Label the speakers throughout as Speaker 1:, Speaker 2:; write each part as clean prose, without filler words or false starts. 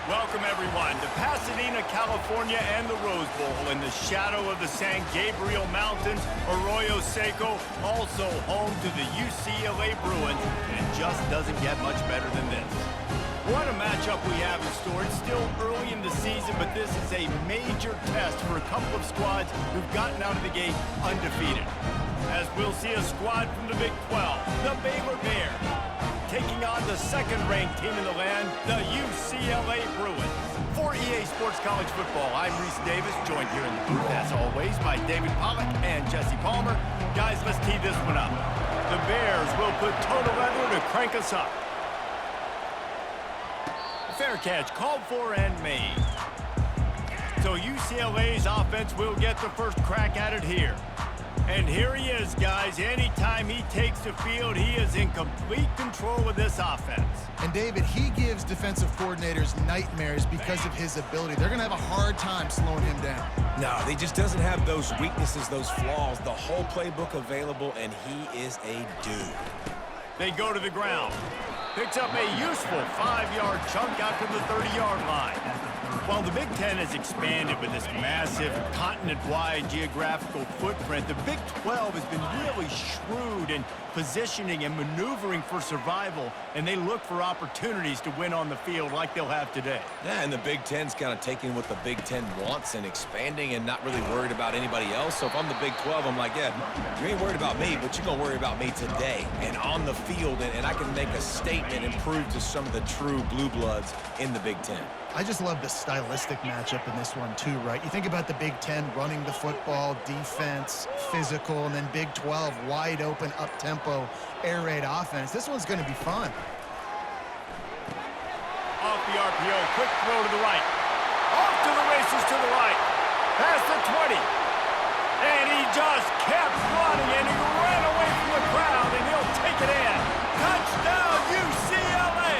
Speaker 1: Welcome, everyone, to Pasadena, California and the Rose Bowl in the shadow of the San Gabriel Mountains. Arroyo Seco, also home to the UCLA Bruins, and it just doesn't get much better than this. What a matchup we have in store. It's still early in the season, but this is a major test for a couple of squads who've gotten out of the gate undefeated. As we'll see a squad from the Big 12, the Baylor Bears, taking on the second-ranked team in the land, the UCLA Bruins. For EA Sports College Football, I'm Reese Davis, joined here in the booth, as always, by David Pollack and Jesse Palmer. Guys, let's tee this one up. The Bears will put total leather to crank us up. Fair catch, called for and made. So UCLA's offense will get the first crack at it here. And here he is, guys. Anytime he takes the field, he is in complete control of this offense.
Speaker 2: And, David, he gives defensive coordinators nightmares because of his ability. They're going to have a hard time slowing him down.
Speaker 3: No, he just doesn't have those weaknesses, those flaws, the whole playbook available, and he is a dude.
Speaker 1: They go to the ground. Picks up a useful 5-yard chunk out to the 30-yard line. While the Big 10 has expanded with this massive continent-wide geographical footprint, the Big 12 has been really shrewd in positioning and maneuvering for survival, and they look for opportunities to win on the field like they'll have today.
Speaker 3: Yeah, and the Big 10's kind of taking what the Big 10 wants and expanding and not really worried about anybody else. So if I'm the Big 12, I'm like, yeah, you ain't worried about me, but you're going to worry about me today and on the field, and I can make a statement and prove to some of the true blue bloods in the Big 10.
Speaker 2: I just love the stylistic matchup in this one, too, right? You think about the Big 10 running the football, defense, physical, and then Big 12, wide open, up-tempo, air raid offense. This one's going to be fun.
Speaker 1: Off the RPO, quick throw to the right. Off to the races to the right. Past the 20. And he just kept running, and he ran away from the crowd, and he'll take it in. Touchdown, UCLA!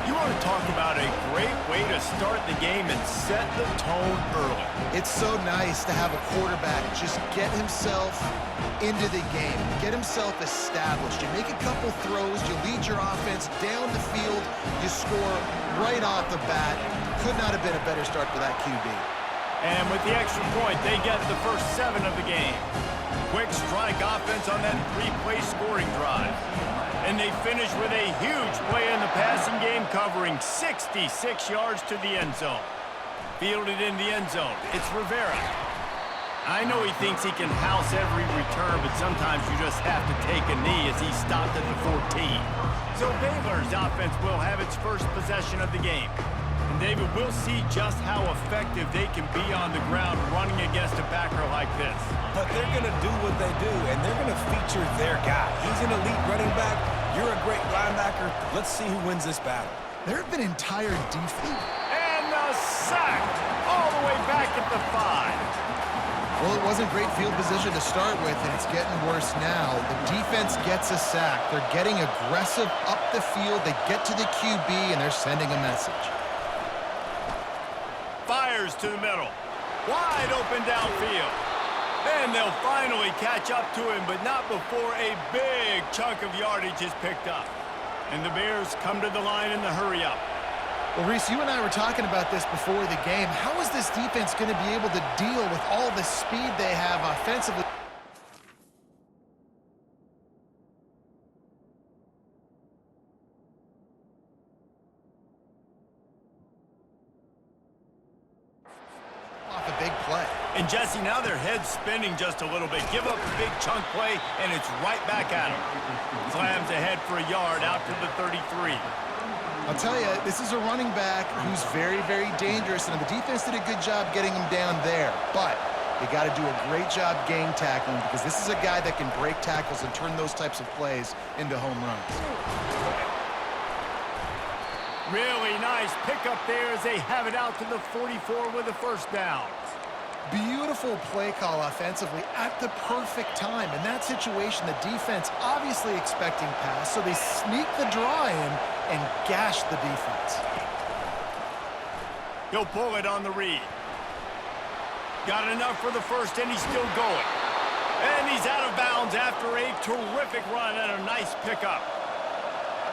Speaker 1: You want to talk about a great way to start the game and set the tone early.
Speaker 2: It's so nice to have a quarterback just get himself into the game, get himself established. You make a couple throws, you lead your offense down the field, you score right off the bat. Could not have been a better start for that QB.
Speaker 1: And with the extra point, they get the first 7 of the game. Quick strike offense on that 3-play scoring drive. And they finish with a huge play in the passing game, covering 66 yards to the end zone. Fielded in the end zone, it's Rivera. I know he thinks he can house every return, but sometimes you just have to take a knee as he stopped at the 14. So Baylor's offense will have its first possession of the game. And David, we'll see just how effective they can be on the ground running against a backer like this.
Speaker 3: But they're going to do what they do, and they're going to feature their guy. He's an elite running back. You're a great linebacker. Let's see who wins this battle.
Speaker 2: There have been entire defense.
Speaker 1: And the sack all the way back at the 5.
Speaker 2: Well, it wasn't great field position to start with, and it's getting worse now. The defense gets a sack. They're getting aggressive up the field. They get to the QB, and they're sending a message.
Speaker 1: Fires to the middle. Wide open downfield. And they'll finally catch up to him, but not before a big chunk of yardage is picked up. And the Bears come to the line in the hurry-up.
Speaker 2: Well, Reese, you and I were talking about this before the game. How is this defense going to be able to deal with all the speed they have offensively? Off a big play.
Speaker 1: And Jesse, now their head's spinning just a little bit. Give up a big chunk play, and it's right back at him. Slams ahead for a yard out to the 33.
Speaker 2: I'll tell you, this is a running back who's very, very dangerous, and the defense did a good job getting him down there. But they got to do a great job game tackling, because this is a guy that can break tackles and turn those types of plays into home runs.
Speaker 1: Really nice pickup there as they have it out to the 44 with a first down.
Speaker 2: Beautiful play call offensively at the perfect time. In that situation, the defense obviously expecting pass, so they sneak the draw in and gash the defense.
Speaker 1: He'll pull it on the read. Got enough for the first, and he's still going. And he's out of bounds after a terrific run and a nice pickup.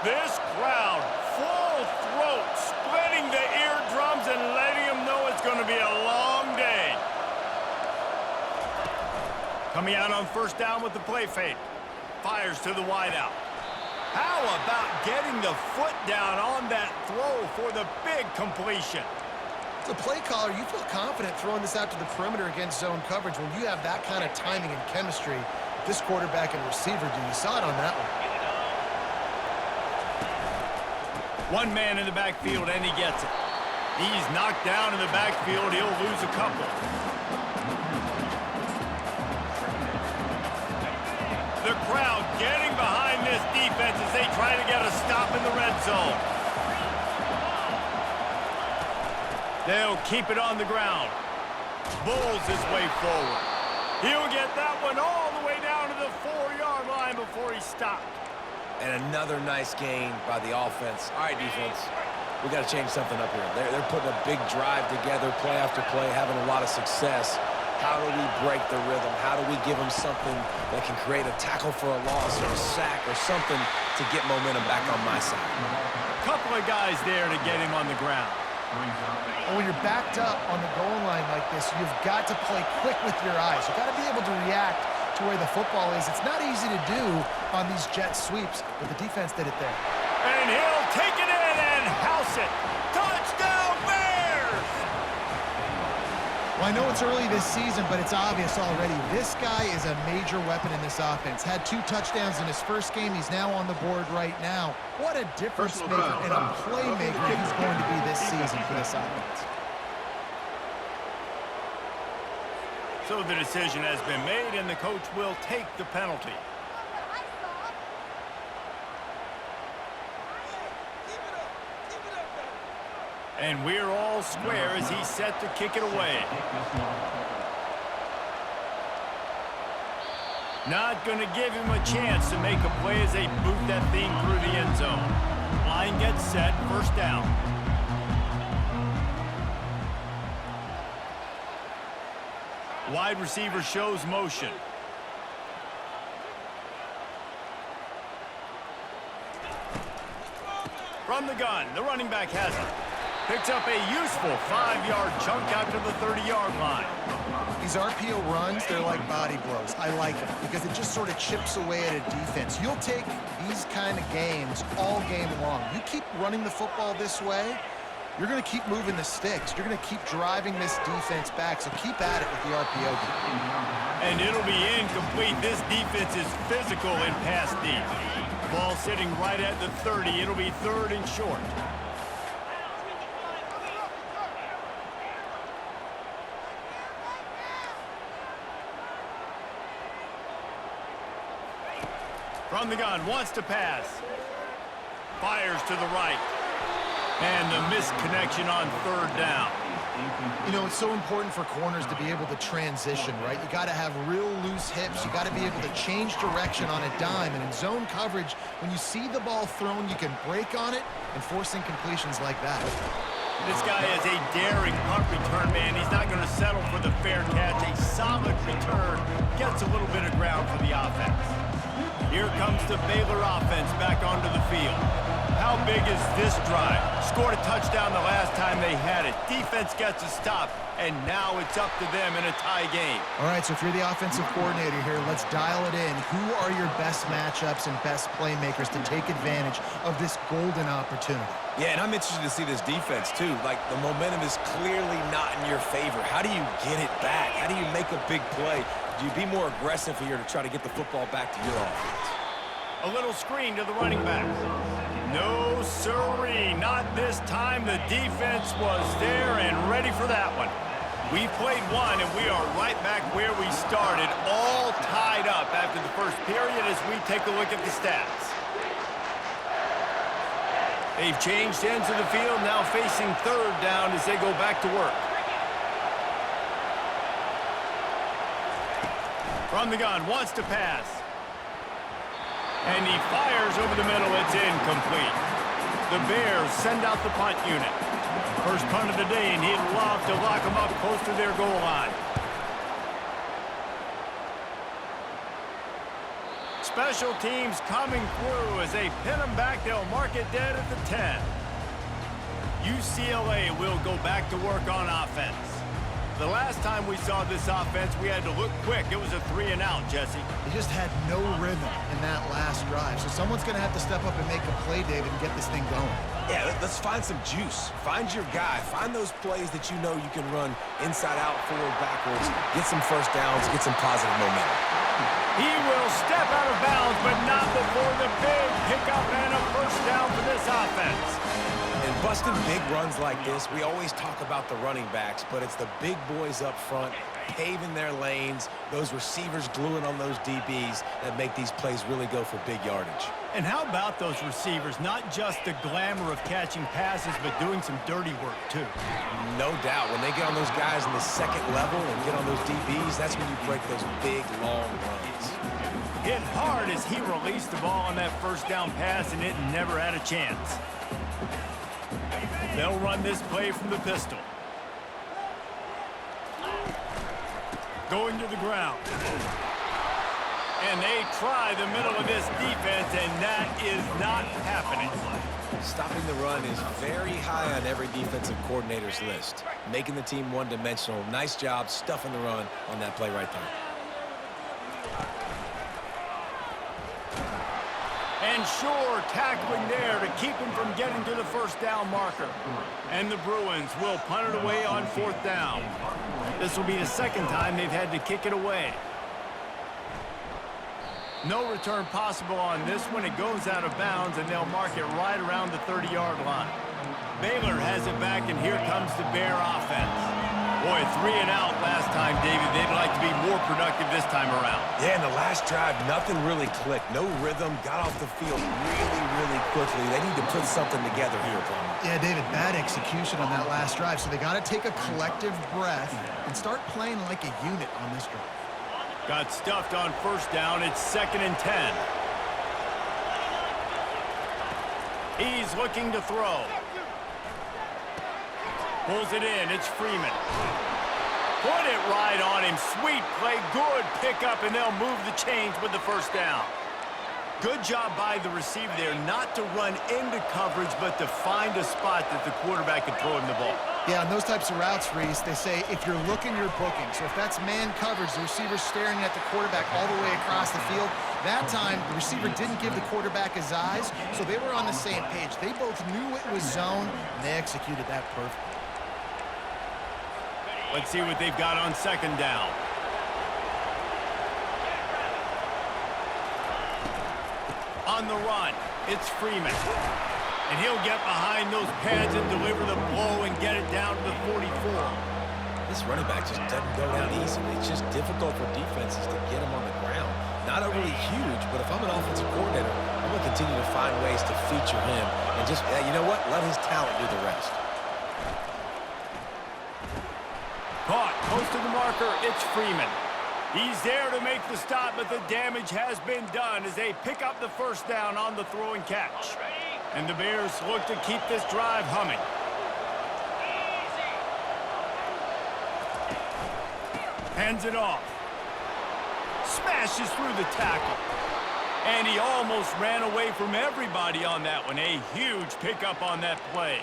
Speaker 1: This crowd full throat, splitting the eardrums and letting them know it's going to be a long day. Coming out on first down with the play fake. Fires to the wideout. How about getting the foot down on that throw for the big completion?
Speaker 2: As a play caller, you feel confident throwing this out to the perimeter against zone coverage when you have that kind of timing and chemistry. This quarterback and receiver do. You saw it on that one.
Speaker 1: One man in the backfield, and he gets it. He's knocked down in the backfield. He'll lose a couple. The crowd getting behind this defense as they try to get a stop in the red zone. They'll keep it on the ground. Bulls his way forward. He'll get that one all the way down to the 4-yard line before he stopped.
Speaker 3: And another nice gain by the offense. All right, defense, we got to change something up here. They're putting a big drive together, play after play, having a lot of success. How do we break the rhythm? How do we give them something that can create a tackle for a loss or a sack or something to get momentum back on my side?
Speaker 1: Couple of guys there to get him on the ground.
Speaker 2: And when you're backed up on the goal line like this, you've got to play quick with your eyes. You've got to be able to react to where the football is. It's not easy to do on these jet sweeps, but the defense did it there.
Speaker 1: And he'll take it in and house it. Touchdown, Bears!
Speaker 2: Well, I know it's early this season, but it's obvious already. This guy is a major weapon in this offense. Had 2 touchdowns in his first game. He's now on the board right now. What a difference maker and a playmaker he's going to be this season for this offense.
Speaker 1: So the decision has been made, and the coach will take the penalty. And we're all square as he's set to kick it away. Not going to give him a chance to make a play as they boot that thing through the end zone. Line gets set, first down. Wide receiver shows motion. From the gun, the running back has it. Picks up a useful 5-yard chunk out to the 30-yard line.
Speaker 2: These RPO runs, they're like body blows. I like them because it just sort of chips away at a defense. You'll take these kind of games all game long. You keep running the football this way, you're going to keep moving the sticks. You're going to keep driving this defense back, so keep at it with the RPO game.
Speaker 1: And it'll be incomplete. This defense is physical in pass deep. Ball sitting right at the 30. It'll be 3rd and short. From the gun, wants to pass. Fires to the right. And the missed connection on 3rd down.
Speaker 2: You know, it's so important for corners to be able to transition, right? You got to have real loose hips. You got to be able to change direction on a dime. And in zone coverage, when you see the ball thrown, you can break on it and force incompletions like that.
Speaker 1: This guy is a daring punt return man. He's not going to settle for the fair catch. A solid return. Gets a little bit of ground for the offense. Here comes the Baylor offense back onto the field. How big is this drive? Scored a touchdown the last time they had it. Defense gets a stop, and now it's up to them in a tie game.
Speaker 2: All right, so if you're the offensive coordinator here, let's dial it in. Who are your best matchups and best playmakers to take advantage of this golden opportunity?
Speaker 3: Yeah, and I'm interested to see this defense, too. Like, the momentum is clearly not in your favor. How do you get it back? How do you make a big play? Do you be more aggressive here to try to get the football back to your offense?
Speaker 1: A little screen to the running back. No sirree, not this time. The defense was there and ready for that one. We played one, and we are right back where we started, all tied up after the first period as we take a look at the stats. They've changed ends of the field, now facing 3rd down as they go back to work. From the gun, wants to pass. And he fires over the middle. It's incomplete. The Bears send out the punt unit. First punt of the day, and he'd love to lock them up close to their goal line. Special teams coming through as they pin them back. They'll mark it dead at the 10. UCLA will go back to work on offense. The last time we saw this offense, we had to look quick. It was a 3-and-out, Jesse.
Speaker 2: They just had no rhythm in that last drive. So someone's going to have to step up and make a play, David, and get this thing going.
Speaker 3: Yeah, let's find some juice. Find your guy. Find those plays that you know you can run inside out, forward, backwards. Get some first downs. Get some positive momentum.
Speaker 1: He will step out of bounds, but not before the big pickup and a first down for this offense.
Speaker 3: And busting big runs like this, we always talk about the running backs, but it's the big boys up front, paving their lanes, those receivers gluing on those DBs that make these plays really go for big yardage.
Speaker 1: And how about those receivers? Not just the glamour of catching passes, but doing some dirty work, too.
Speaker 3: No doubt. When they get on those guys in the second level and get on those DBs, that's when you break those big, long runs.
Speaker 1: Hit hard as he released the ball on that first down pass, and it never had a chance. They'll run this play from the pistol. Going to the ground. And they try the middle of this defense, and that is not happening.
Speaker 3: Stopping the run is very high on every defensive coordinator's list. Making the team one-dimensional. Nice job stuffing the run on that play right there.
Speaker 1: And sure, tackling there to keep him from getting to the first down marker. And the Bruins will punt it away on fourth down. This will be the second time they've had to kick it away. No return possible on this one. It goes out of bounds, and they'll mark it right around the 30-yard line. Baylor has it back, and here comes the Bear offense. Boy, 3-and-out last time, David. They'd like to be more productive this time around.
Speaker 3: Yeah, in the last drive, nothing really clicked. No rhythm. Got off the field really, really quickly. They need to put something together here, Plummer.
Speaker 2: Yeah, David, bad execution on that last drive. So they got to take a collective breath and start playing like a unit on this drive.
Speaker 1: Got stuffed on first down. It's 2nd and 10. He's looking to throw. Pulls it in. It's Freeman. Put it right on him. Sweet play. Good pickup, and they'll move the chains with the first down. Good job by the receiver there not to run into coverage, but to find a spot that the quarterback can throw him the ball.
Speaker 2: Yeah, on those types of routes, Reese, they say if you're looking, you're booking. So if that's man coverage, the receiver's staring at the quarterback all the way across the field. That time, the receiver didn't give the quarterback his eyes, so they were on the same page. They both knew it was zone, and they executed that perfectly.
Speaker 1: Let's see what they've got on second down. On the run, it's Freeman. And he'll get behind those pads and deliver the blow and get it down to the 44.
Speaker 3: This running back just doesn't go down easily. It's just difficult for defenses to get him on the ground. Not overly huge, but if I'm an offensive coordinator, I'm going to continue to find ways to feature him and just, you know what, let his talent do the rest.
Speaker 1: Caught close to the marker, it's Freeman. He's there to make the stop, but the damage has been done as they pick up the first down on the throw and catch. And the Bears look to keep this drive humming. Hands it off. Smashes through the tackle. And he almost ran away from everybody on that one. A huge pickup on that play.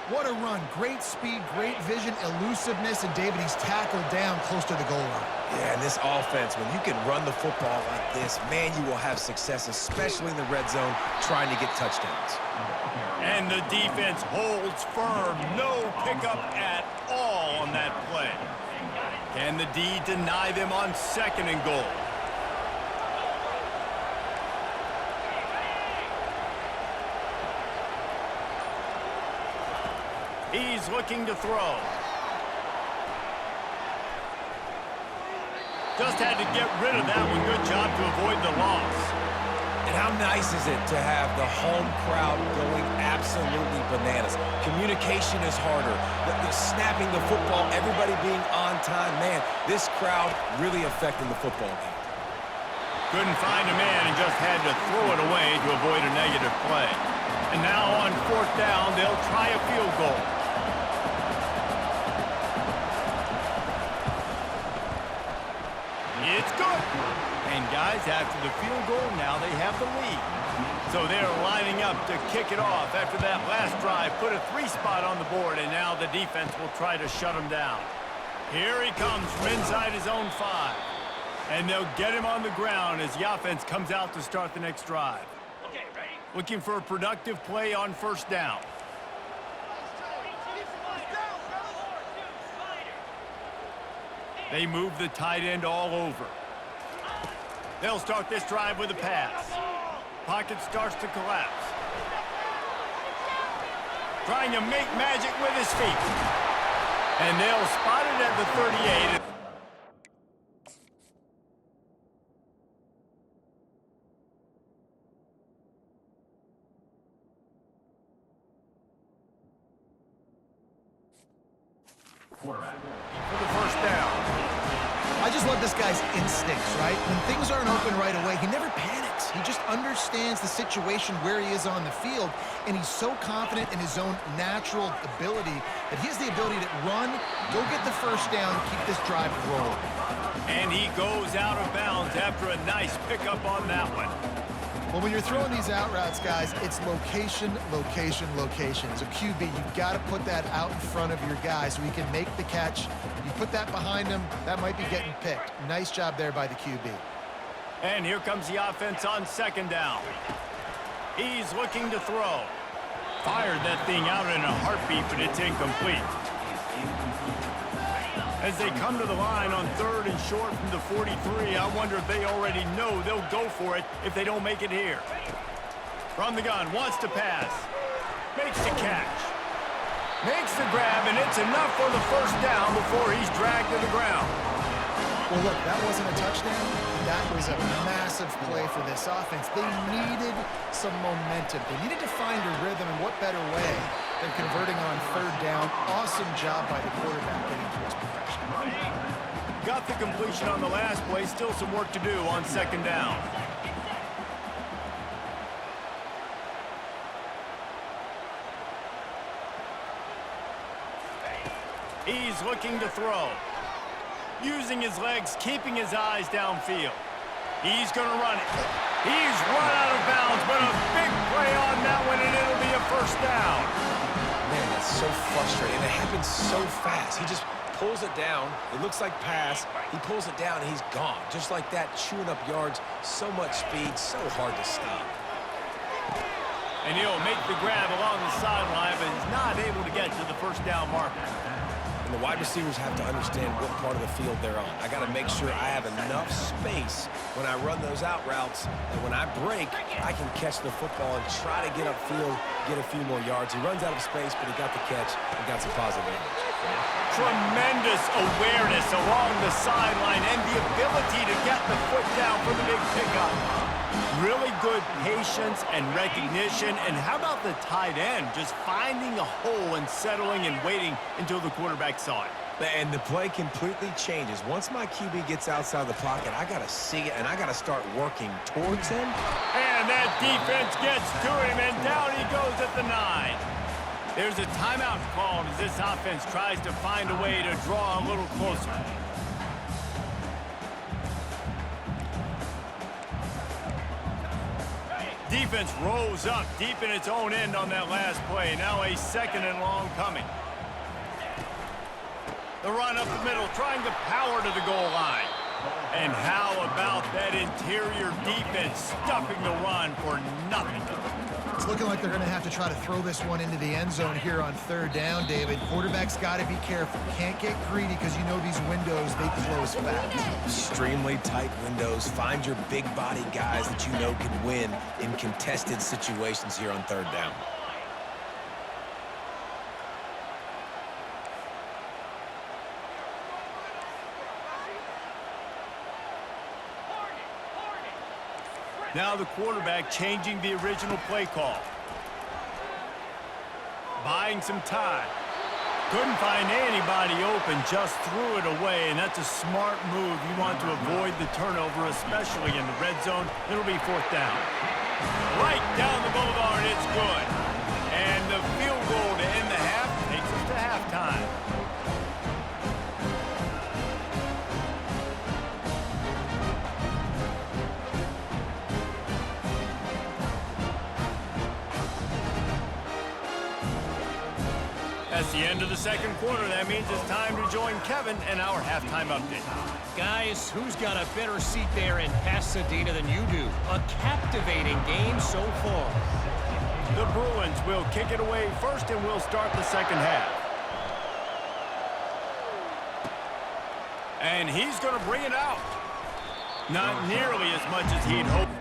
Speaker 2: What a run. Great speed, great vision, elusiveness, and David, he's tackled down close to the goal line.
Speaker 3: Yeah, and this offense, when you can run the football like this, man, you will have success, especially in the red zone, trying to get touchdowns.
Speaker 1: And the defense holds firm. No pickup at all on that play. Can the D deny them on 2nd and goal? He's looking to throw. Just had to get rid of that one. Good job to avoid the loss.
Speaker 3: And how nice is it to have the home crowd going absolutely bananas? Communication is harder. The snapping the football, everybody being on time. Man, this crowd really affecting the football game.
Speaker 1: Couldn't find a man and just had to throw it away to avoid a negative play. And now on fourth down, they'll try a field goal. It's It's good. And guys, after the field goal, now they have the lead. So they're lining up to kick it off after that last drive. Put a 3-spot on the board, and now the defense will try to shut him down. Here he comes from inside his own 5. And they'll get him on the ground as the offense comes out to start the next drive.
Speaker 4: Okay, ready?
Speaker 1: Looking for a productive play on first down. They move the tight end all over. They'll start this drive with a pass. Pocket starts to collapse. Trying to make magic with his feet. And they'll spot it at the 38. For the first down.
Speaker 2: I just love this guy's instincts, right? When things aren't open right away, he never panics. He just understands the situation where he is on the field, and he's so confident in his own natural ability that he has the ability to run, go get the first down, keep this drive rolling.
Speaker 1: And he goes out of bounds after a nice pickup on that one.
Speaker 2: Well, when you're throwing these out routes, guys, it's location, location, location. As a QB, you've got to put that out in front of your guy so he can make the catch. You put that behind him, that might be getting picked. Nice job there by the QB.
Speaker 1: And here comes the offense on second down. He's looking to throw. Fired that thing out in a heartbeat, but it's incomplete. As they come to the line on 3rd and short from the 43, I wonder if they already know they'll go for it if they don't make it here. From the gun, wants to pass. Makes the catch. Makes the grab, and it's enough for the first down before he's dragged to the ground.
Speaker 2: Well, look, that wasn't a touchdown. That was a massive play for this offense. They needed some momentum. They needed to find a rhythm, and what better way than converting on 3rd down. Awesome job by the quarterback getting to his progression.
Speaker 1: Got the completion on the last play. Still some work to do on 2nd down. He's looking to throw. Using his legs, keeping his eyes downfield. He's going to run it. He's run out of bounds, but a big play on that one, and it'll be a first down.
Speaker 3: Man, that's so frustrating. It happens so fast. He just pulls it down. It looks like pass. He pulls it down, and he's gone. Just like that, chewing up yards. So much speed, so hard to stop.
Speaker 1: And he'll make the grab along the sideline, but he's not able to get to the first down marker.
Speaker 3: And the wide receivers have to understand what part of the field they're on. I got to make sure I have enough space when I run those out routes, and when I break, I can catch the football and try to get upfield, get a few more yards. He runs out of space, but he got the catch and got some positive image.
Speaker 1: Tremendous awareness along the sideline and the ability to get the foot down for the big pickup. Really good patience and recognition. And how about the tight end just finding a hole and settling and waiting until the quarterback saw it?
Speaker 3: And the play completely changes. Once my QB gets outside the pocket, I got to see it, and I got to start working towards him.
Speaker 1: And that defense gets to him, and down he goes at the 9. There's a timeout called as this offense tries to find a way to draw a little closer. Defense rolls up deep in its own end on that last play. Now a 2nd and long coming. The run up the middle, trying to power to the goal line. And how about that interior defense stuffing the run for nothing?
Speaker 2: It's looking like they're going to have to try to throw this one into the end zone here on 3rd down, David. Quarterback's got to be careful. Can't get greedy because you know these windows, they close fast.
Speaker 3: Extremely tight windows. Find your big body guys that you know can win in contested situations here on 3rd down.
Speaker 1: Now the quarterback changing the original play call. Buying some time. Couldn't find anybody open, just threw it away, and that's a smart move. You want to avoid the turnover, especially in the red zone. It'll be 4th down. Right down the boulevard, it's good. And the field goal to end the half takes us to halftime. That's the end of the second quarter. That means it's time to join Kevin in our halftime update.
Speaker 4: Guys, who's got a better seat there in Pasadena than you do? A captivating game so far.
Speaker 1: The Bruins will kick it away first, and we'll start the second half. And he's going to bring it out. Not nearly as much as he'd hoped.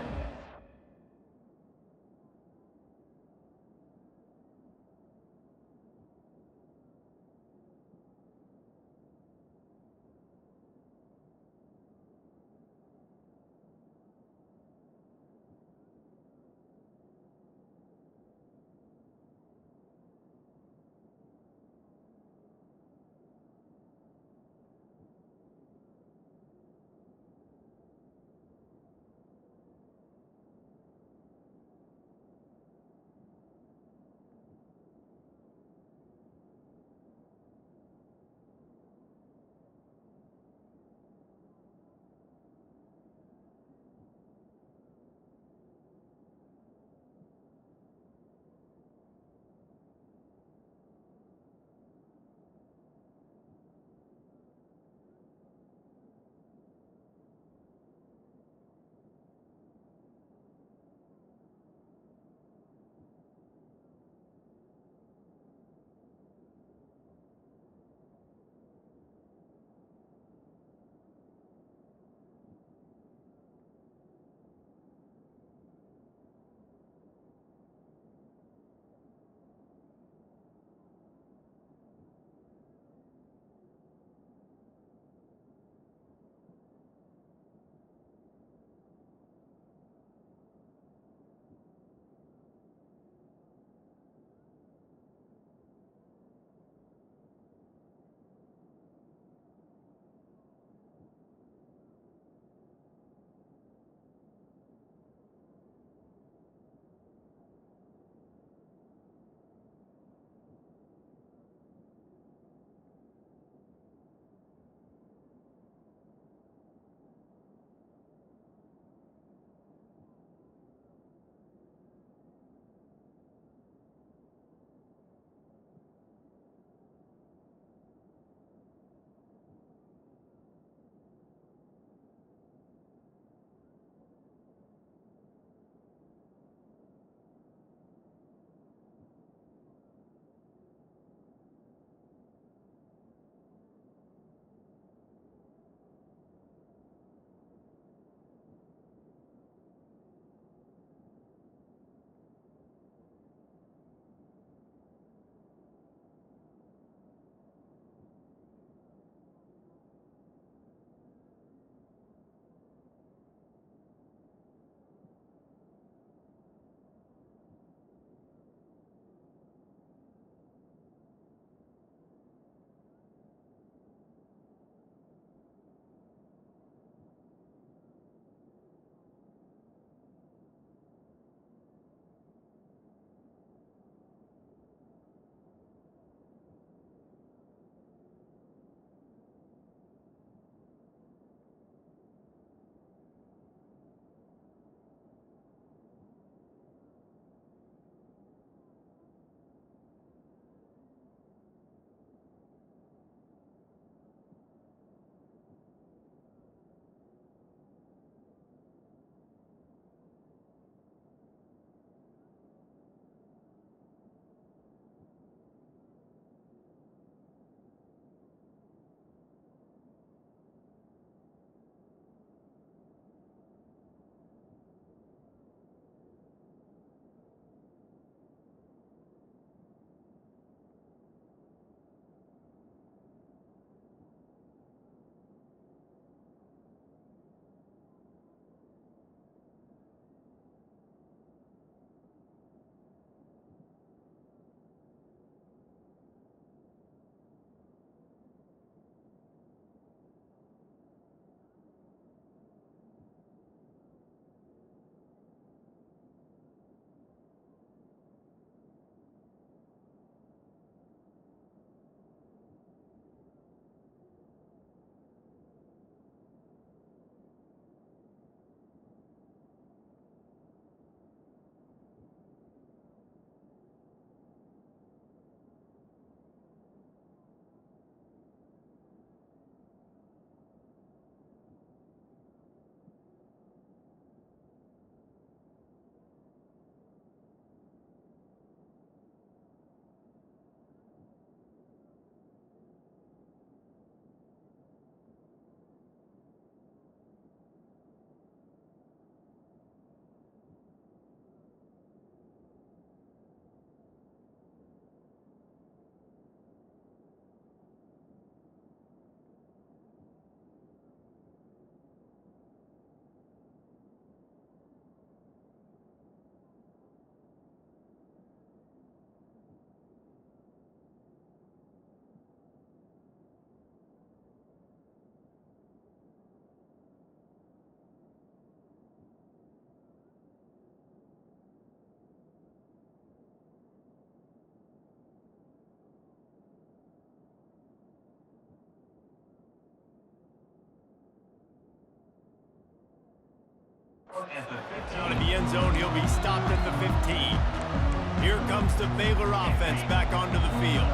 Speaker 1: Down in the end zone, he'll be stopped at the 15. Here comes the Baylor offense back onto the field.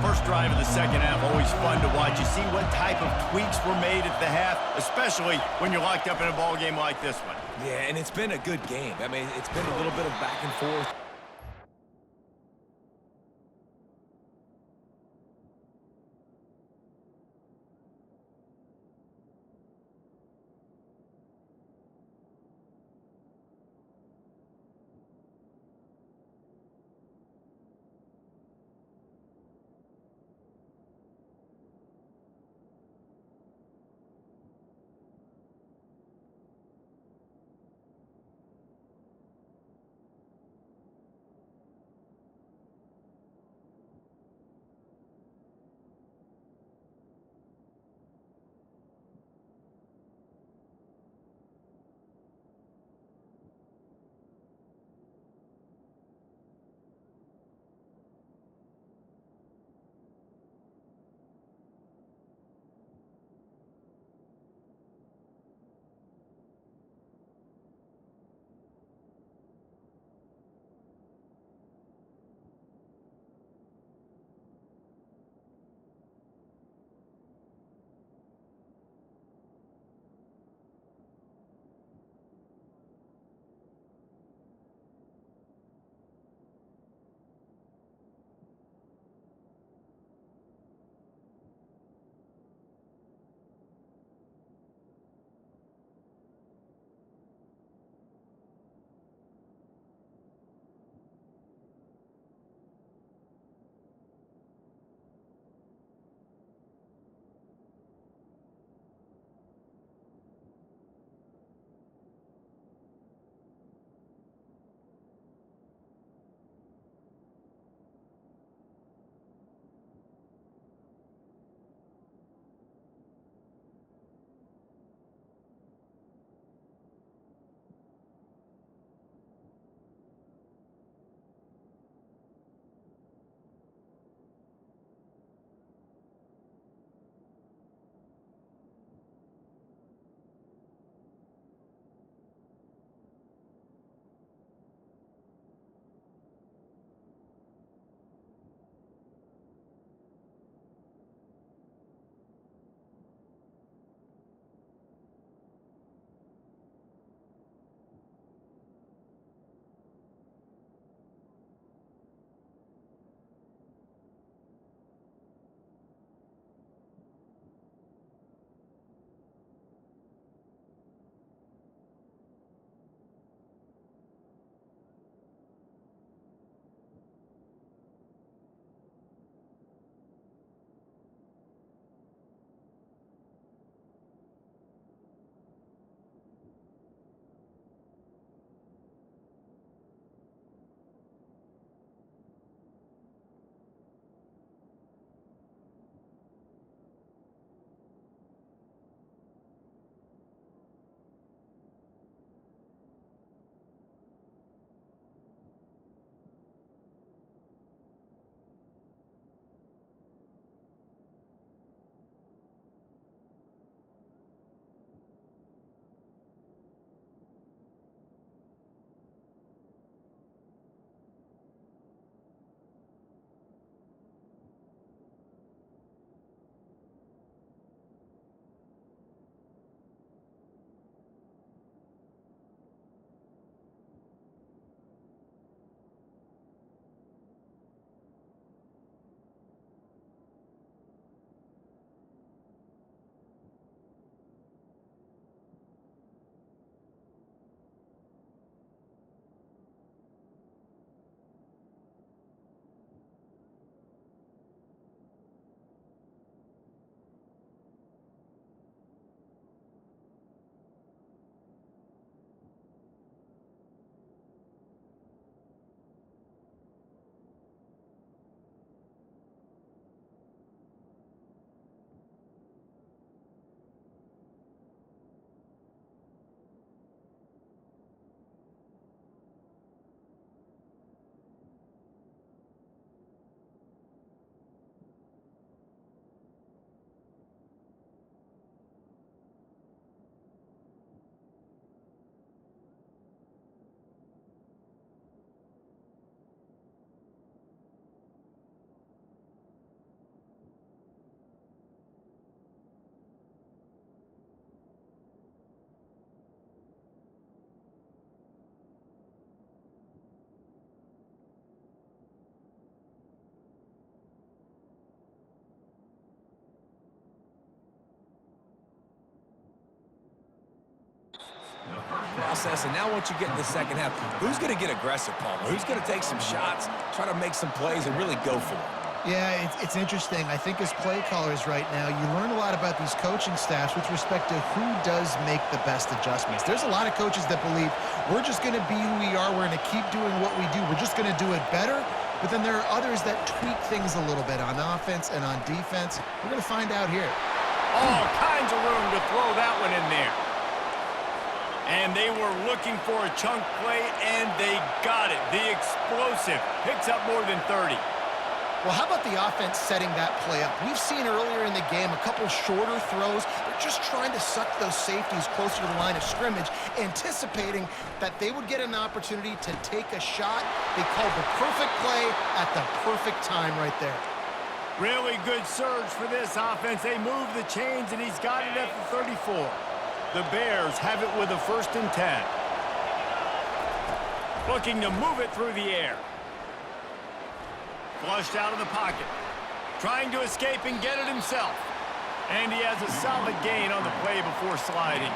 Speaker 1: First drive of the second half, always fun to watch. You see what type of tweaks were made at the half, especially when you're locked up in a ball game like this one.
Speaker 3: Yeah, and it's been a good game. I mean, it's been a little bit of back and forth. process. And now once you get in the second half, who's going to get aggressive, Palmer? Who's going to take some shots, try to make some plays, and really go for it?
Speaker 2: Yeah, it's interesting. I think as play callers right now, you learn a lot about these coaching staffs with respect to who does make the best adjustments. There's a lot of coaches that believe we're just going to be who we are. We're going to keep doing what we do. We're just going to do it better. But then there are others that tweak things a little bit on offense and on defense. We're going to find out here.
Speaker 1: All kinds of room to throw that one in there. And they were looking for a chunk play, and they got it. The explosive picks up more than 30.
Speaker 2: Well, how about the offense setting that play up? We've seen earlier in the game a couple shorter throws. They're just trying to suck those safeties closer to the line of scrimmage, anticipating that they would get an opportunity to take a shot. They called the perfect play at the perfect time right there.
Speaker 1: Really good surge for this offense. They move the chains, and he's got it at the 34. The Bears have it with a 1st and 10. Looking to move it through the air. Flushed out of the pocket. Trying to escape and get it himself. And he has a solid gain on the play before sliding.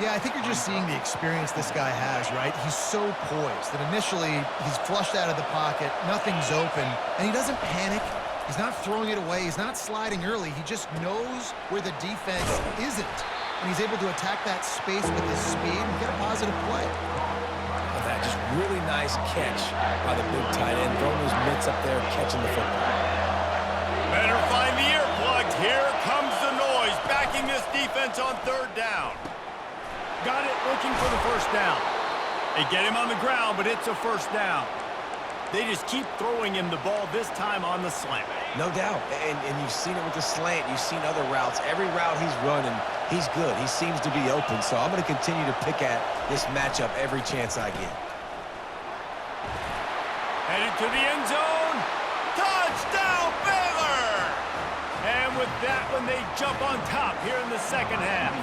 Speaker 2: Yeah, I think you're just seeing the experience this guy has, right? He's so poised that initially he's flushed out of the pocket, nothing's open, and he doesn't panic. He's not throwing it away. He's not sliding early. He just knows where the defense isn't. And he's able to attack that space with his speed and get a positive play.
Speaker 3: That just really nice catch by the big tight end, throwing those mitts up there, catching the football.
Speaker 1: Better find the earplugs. Here comes the noise, backing this defense on 3rd down. Got it, looking for the 1st down. They get him on the ground, but it's a 1st down. They just keep throwing him the ball, this time on the slant.
Speaker 3: No doubt, and you've seen it with the slant. You've seen other routes. Every route he's running, he's good. He seems to be open, so I'm going to continue to pick at this matchup every chance I get.
Speaker 1: Headed to the end zone. Touchdown, Baylor! And with that one, they jump on top here in the second half.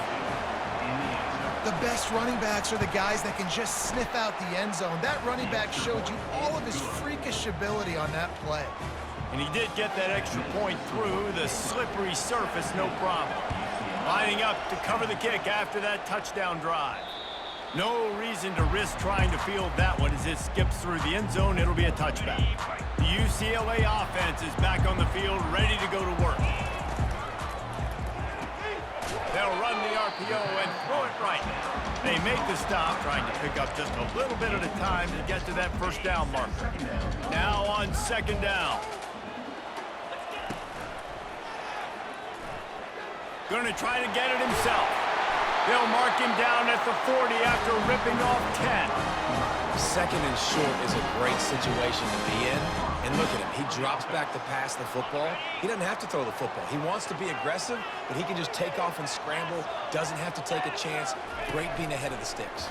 Speaker 2: The best running backs are the guys that can just sniff out the end zone. That running back showed you all of his freakish ability on that play.
Speaker 1: And he did get that extra point through the slippery surface, no problem. Lining up to cover the kick after that touchdown drive. No reason to risk trying to field that one as it skips through the end zone. It'll be a touchback. The UCLA offense is back on the field, ready to go to work. They'll run the RPO and throw it right. They make the stop, trying to pick up just a little bit at a time to get to that 1st down marker. Now on 2nd down. Going to try to get it himself. They'll mark him down at the 40 after ripping off 10.
Speaker 3: 2nd and short is a great situation to be in. And look at him. He drops back to pass the football. He doesn't have to throw the football. He wants to be aggressive, but he can just take off and scramble. Doesn't have to take a chance. Great being ahead of the sticks.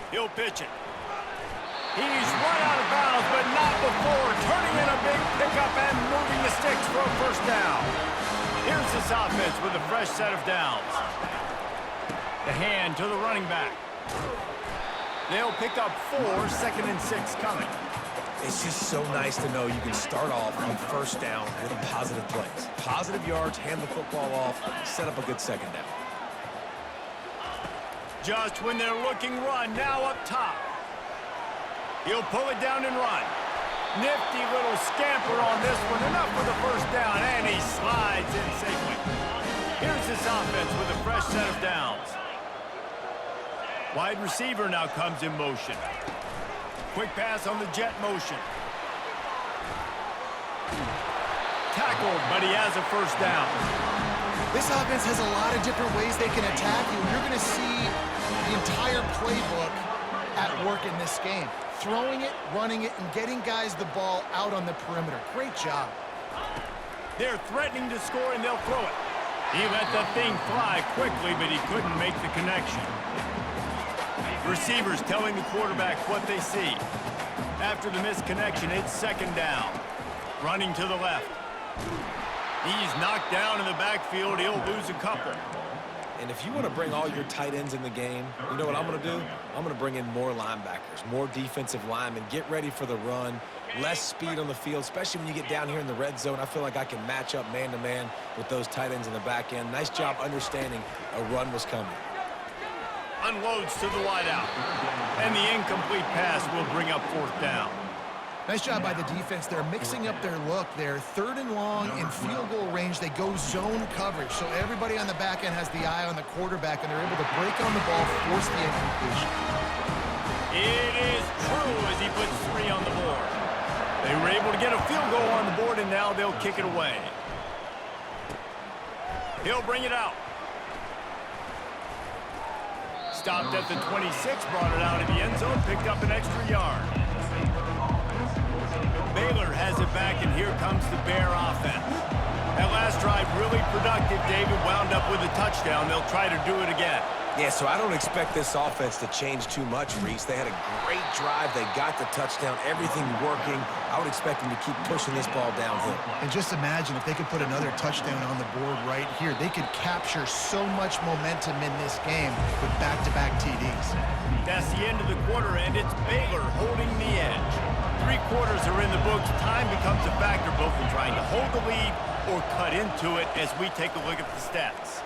Speaker 1: He'll pitch it. He's run out of bounds, but not before turning in a big pickup and moving the sticks for a 1st down. Here's this offense with a fresh set of downs. The hand to the running back. They'll pick up 4, 2nd and 6 coming.
Speaker 3: It's just so nice to know you can start off on 1st down with positive plays. Positive yards, hand the football off, set up a good 2nd down.
Speaker 1: Just when they're looking run, now up top. He'll pull it down and run. Nifty little scamper on this one. Enough for the 1st down, and he slides in safely. Here's this offense with a fresh set of downs. Wide receiver now comes in motion. Quick pass on the jet motion. Tackled, but he has a 1st down.
Speaker 2: This offense has a lot of different ways they can attack you. You're going to see the entire playbook at work in this game. Throwing it, running it, and getting guys the ball out on the perimeter. Great job.
Speaker 1: They're threatening to score, and they'll throw it. He let the thing fly quickly, but he couldn't make the connection. Receivers telling the quarterback what they see. After the missed connection, it's 2nd down. Running to the left. He's knocked down in the backfield. He'll lose a couple.
Speaker 3: And if you want to bring all your tight ends in the game, you know what I'm going to do? I'm going to bring in more linebackers, more defensive linemen, get ready for the run, less speed on the field, especially when you get down here in the red zone. I feel like I can match up man-to-man with those tight ends in the back end. Nice job understanding a run was coming.
Speaker 1: Unloads to the wideout. And the incomplete pass will bring up 4th down.
Speaker 2: Nice job by the defense. They're mixing up their look. They're 3rd and long in field goal range. They go zone coverage. So everybody on the back end has the eye on the quarterback, and they're able to break on the ball, force the incompletion.
Speaker 1: It is true as he puts 3 on the board. They were able to get a field goal on the board, and now they'll kick it away. He'll bring it out. Stopped at the 26, brought it out of the end zone, picked up an extra yard. Baylor has it back, and here comes the Bear offense. That last drive really productive. David wound up with a touchdown. They'll try to do it again.
Speaker 3: Yeah, so I don't expect this offense to change too much, Reese. They had a great drive. They got the touchdown, everything working. I would expect them to keep pushing this ball downhill.
Speaker 2: And just imagine if they could put another touchdown on the board right here. They could capture so much momentum in this game with back-to-back TDs.
Speaker 1: That's the end of the quarter, and it's Baylor holding the edge. 3 quarters are in the books. Time becomes a factor both in trying to hold the lead or cut into it as we take a look at the stats.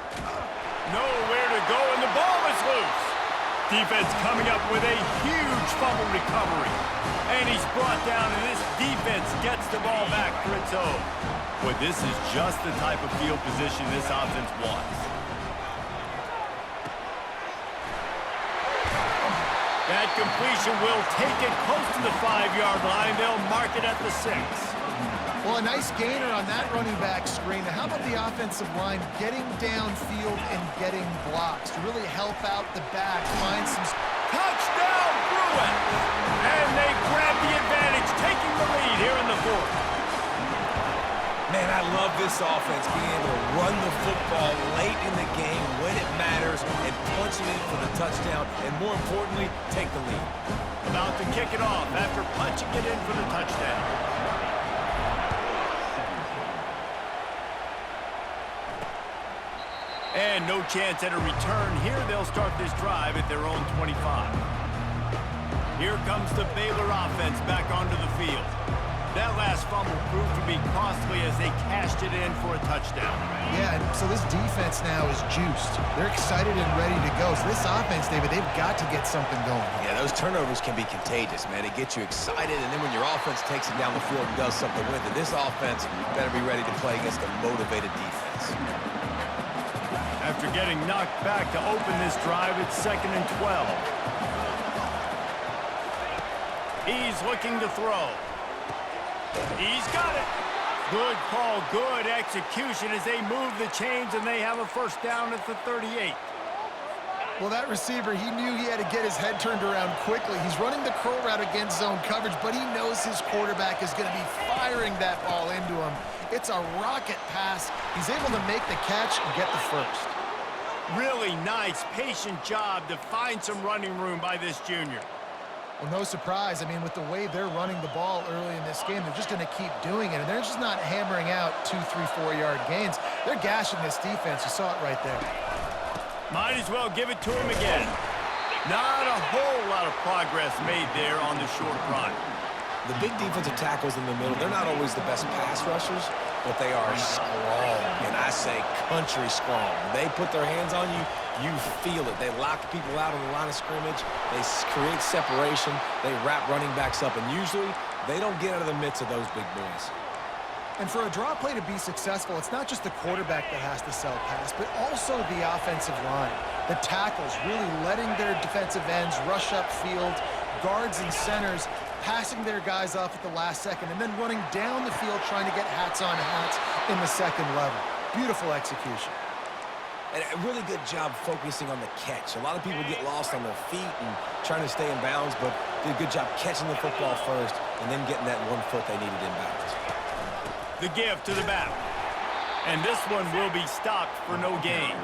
Speaker 1: Nowhere to go, and the ball is loose. Defense coming up with a huge fumble recovery. And he's brought down, and this defense gets the ball back for its own. Boy, this is just the type of field position this offense wants. That completion will take it close to the 5-yard line. They'll mark it at the 6.
Speaker 2: Well, a nice gainer on that running back screen. Now, how about the offensive line getting downfield and getting blocks to really help out the back, find some...
Speaker 1: Touchdown, Bruins! And they grab the advantage, taking the lead here in the 4th.
Speaker 3: Man, I love this offense being able to run the football late in the game when it matters and punching in for the touchdown and, more importantly, take the lead.
Speaker 1: About to kick it off after punching it in for the touchdown. And no chance at a return here. They'll start this drive at their own 25. Here comes the Baylor offense back onto the field. That last fumble proved to be costly as they cashed it in for a touchdown.
Speaker 2: Yeah, so this defense now is juiced. They're excited and ready to go. So this offense, David, they've got to get something going.
Speaker 3: Yeah, those turnovers can be contagious, man. It gets you excited, and then when your offense takes it down the field and does something with it, this offense better be ready to play against a motivated defense.
Speaker 1: After getting knocked back to open this drive, it's 2nd and 12. He's looking to throw. He's got it. Good call, good execution as they move the chains, and they have a 1st down at the 38.
Speaker 2: Well, that receiver, he knew he had to get his head turned around quickly. He's running the curl route against zone coverage, but he knows his quarterback is going to be firing that ball into him. It's a rocket pass. He's able to make the catch and get the 1st.
Speaker 1: Really nice, patient job to find some running room by this junior.
Speaker 2: Well, no surprise. I mean, with the way they're running the ball early in this game, they're just going to keep doing it. And they're just not hammering out 2, 3, 4-yard gains. They're gashing this defense. You saw it right there.
Speaker 1: Might as well give it to him again. Not a whole lot of progress made there on the short run.
Speaker 3: The big defensive tackles in the middle, they're not always the best pass rushers, but they are strong, and I say country strong. They put their hands on you, you feel it. They lock people out on the line of scrimmage. They create separation. They wrap running backs up, and usually they don't get out of the midst of those big boys.
Speaker 2: And for a draw play to be successful, it's not just the quarterback that has to sell pass, but also the offensive line. The tackles really letting their defensive ends rush upfield, guards and centers passing their guys off at the last second, and then running down the field trying to get hats on hats in the 2nd level. Beautiful execution.
Speaker 3: And a really good job focusing on the catch. A lot of people get lost on their feet and trying to stay in bounds, but did a good job catching the football first and then getting that 1 foot they needed in bounds.
Speaker 1: The give to the back. And this one will be stopped for no gain.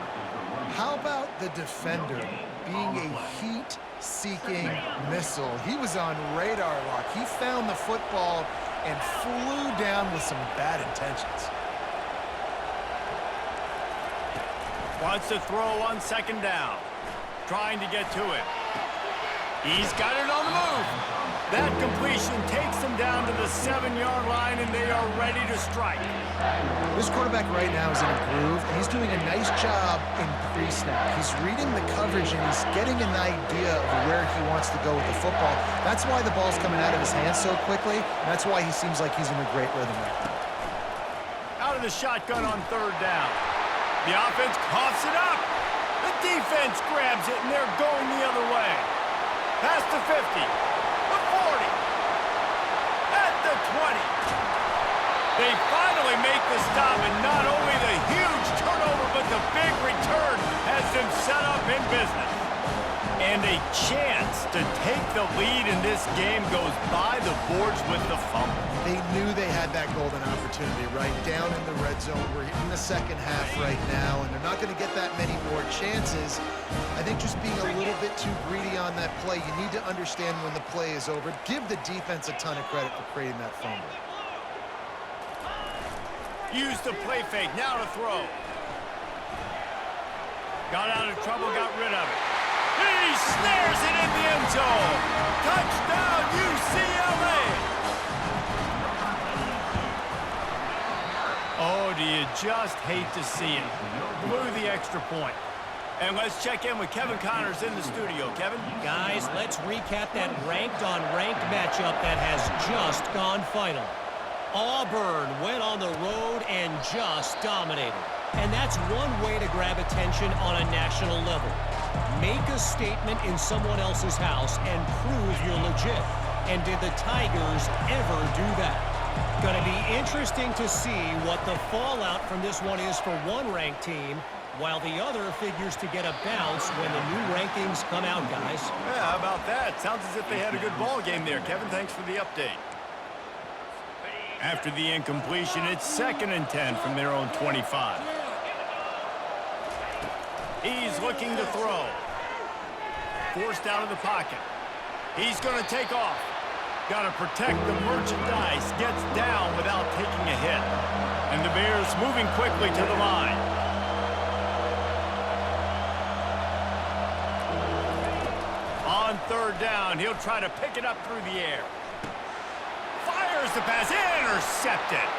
Speaker 2: How about the defender being a heat-seeking missile? He was on radar lock. He found the football and flew down with some bad intentions.
Speaker 1: Wants to throw on 2nd down. Trying to get to it. He's got it on the move. That completion takes them down to the 7-yard line, and they are ready to strike.
Speaker 2: This quarterback right now is in a groove, and he's doing a nice job in pre-snap. He's reading the coverage, and he's getting an idea of where he wants to go with the football. That's why the ball's coming out of his hands so quickly, and that's why he seems like he's in a great rhythm right now.
Speaker 1: Out of the shotgun on third down. The offense coughs it up. The defense grabs it, and they're going the other way. Past the 50, the 40, at the 20. They finally make the stop, and not only the huge turnover, but the big return has them set up in business. And a chance to take the lead in this game goes by the boards with the fumble.
Speaker 2: They knew they had that golden opportunity right down in the red zone. We're in the second half right now, and they're not going to get that many more chances. I think just being a little bit too greedy on that play, you need to understand when the play is over. Give the defense a ton of credit for creating that fumble.
Speaker 1: Use the play fake, now to throw. Got out of trouble, got rid of it. He snares it in the end zone. Touchdown, UCLA. Oh, do you just hate to see it? Blew the extra point. And let's check in with Kevin Connors in the studio. Kevin?
Speaker 4: Guys, let's recap that ranked-on-ranked matchup that has just gone final. Auburn went on the road and just dominated. And that's one way to grab attention on a national level. Make a statement in someone else's house and prove you're legit. And did the Tigers ever do that? Going to be interesting to see what the fallout from this one is for one ranked team, while the other figures to get a bounce when the new rankings come out, guys.
Speaker 1: Yeah, how about that? Sounds as if they had a good ball game there. Kevin, thanks for the update. After the incompletion, it's 2nd and 10 from their own 25. He's looking to throw. Forced out of the pocket. He's going to take off. Got to protect the merchandise. Gets down without taking a hit. And the Bears moving quickly to the line. On third down, he'll try to pick it up through the air. Fires the pass, intercepted.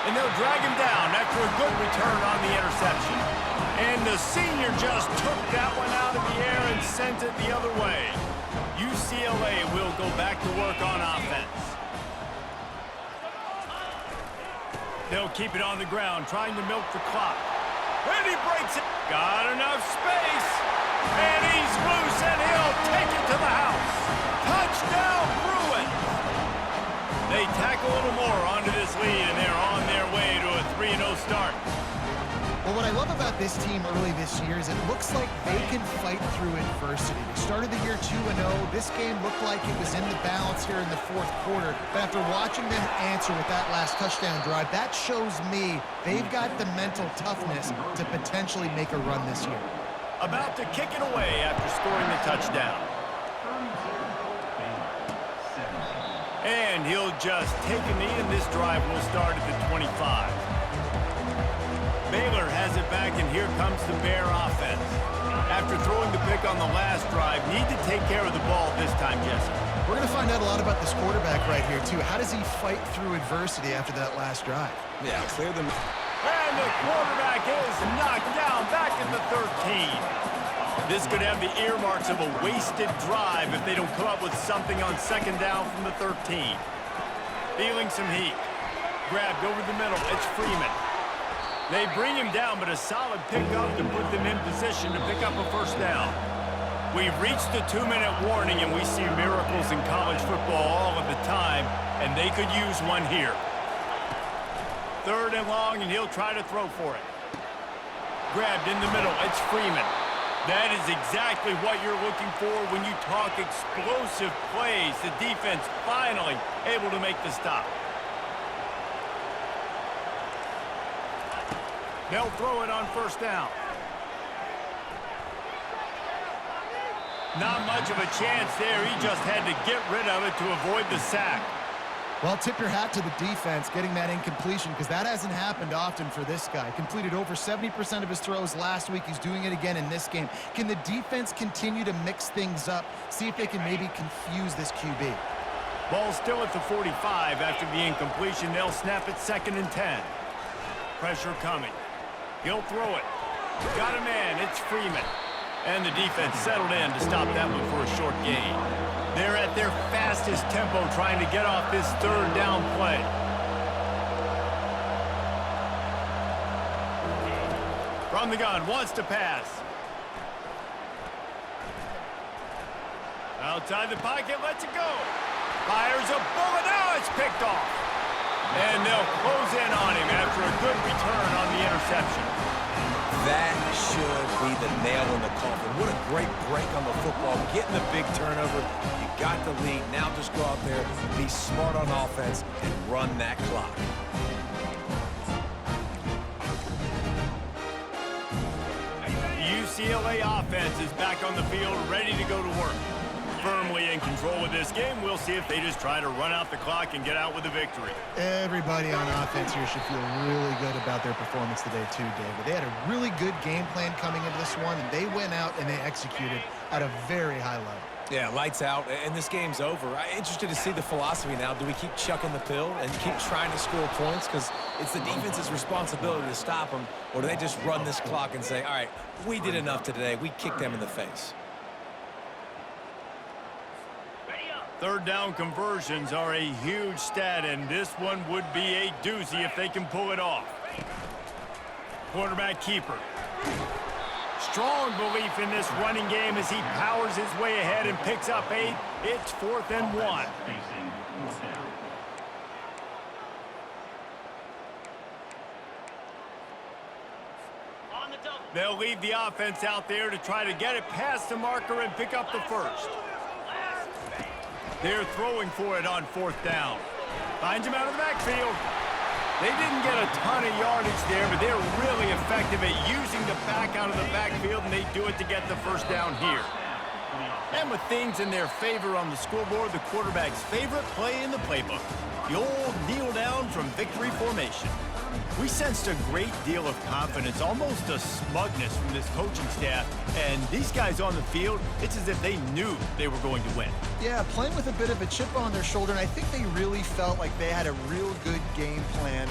Speaker 1: And they'll drag him down after a good return on the interception. And the senior just took that one out of the air and sent it the other way. UCLA will go back to work on offense. They'll keep it on the ground, trying to milk the clock. And he breaks it. Got enough space. And he's loose, and he'll take it to the house. Touchdown, Bruins. They tack a little more onto this lead, and they're on their way to a 3-0 start.
Speaker 2: Well, what I love about this team early this year is it looks like they can fight through adversity. They started the year 2-0. This game looked like it was in the balance here in the fourth quarter. But after watching them answer with that last touchdown drive, that shows me they've got the mental toughness to potentially make a run this year.
Speaker 1: About to kick it away after scoring the touchdown. And he'll just take a knee, and this drive will start at the 25. Baylor has it back, and here comes the Bear offense. After throwing the pick on the last drive, need to take care of the ball this time, Jesse.
Speaker 2: We're going to find out a lot about this quarterback right here, too. How does he fight through adversity after that last drive?
Speaker 3: Yeah, clear them.
Speaker 1: And the quarterback is knocked down back at the 13. This could have the earmarks of a wasted drive if they don't come up with something on 2nd down from the 13. Feeling some heat. Grabbed over the middle. It's Freeman. They bring him down, but a solid pickup to put them in position to pick up a first down. We've reached the 2-minute warning, and we see miracles in college football all of the time, and they could use one here. 3rd and long, and he'll try to throw for it. Grabbed in the middle. It's Freeman. That is exactly what you're looking for when you talk explosive plays. The defense finally able to make the stop. They'll throw it on 1st down. Not much of a chance there. He just had to get rid of it to avoid the sack.
Speaker 2: Well, tip your hat to the defense getting that incompletion, because that hasn't happened often for this guy. Completed over 70% of his throws last week. He's doing it again in this game. Can the defense continue to mix things up? See if they can maybe confuse this QB.
Speaker 1: Ball still at the 45 after the incompletion. They'll snap it 2nd and 10. Pressure coming. He'll throw it. Got a man, it's Freeman. And the defense settled in to stop that one for a short gain. They're at their fastest tempo trying to get off this third down play. From the gun, wants to pass. Outside the pocket, lets it go. Fires a bullet, now it's picked off. And they'll close in on him after a good return on the interception.
Speaker 3: That should be the nail in the coffin. What a great break on the football. Getting the big turnover. You got the lead. Now just go out there, be smart on offense, and run that clock.
Speaker 1: UCLA offense is back on the field, ready to go to work. Firmly in control of this game. We'll see if they just try to run out the clock and get out with a victory.
Speaker 2: Everybody on offense here should feel really good about their performance today too, David. They had a really good game plan coming into this one, and they went out and they executed at a very high level.
Speaker 3: Yeah, lights out, and this game's over. I'm interested to see the philosophy now. Do we keep chucking the pill and keep trying to score points? Because it's the defense's responsibility to stop them. Or do they just run this clock and say, all right, we did enough today. We kicked them in the face.
Speaker 1: Third down conversions are a huge stat, and this one would be a doozy if they can pull it off. Quarterback keeper. Strong belief in this running game as he powers his way ahead and picks up 8. It's 4th and 1. They'll leave the offense out there to try to get it past the marker and pick up the first. They're throwing for it on 4th down. Finds him out of the backfield. They didn't get a ton of yardage there, but they're really effective at using the back out of the backfield, and they do it to get the first down here. And with things in their favor on the scoreboard, the quarterback's favorite play in the playbook, the old kneel down from victory formation. We sensed a great deal of confidence, almost a smugness from this coaching staff. And these guys on the field, it's as if they knew they were going to win.
Speaker 2: Yeah, playing with a bit of a chip on their shoulder, and I think they really felt like they had a real good game plan.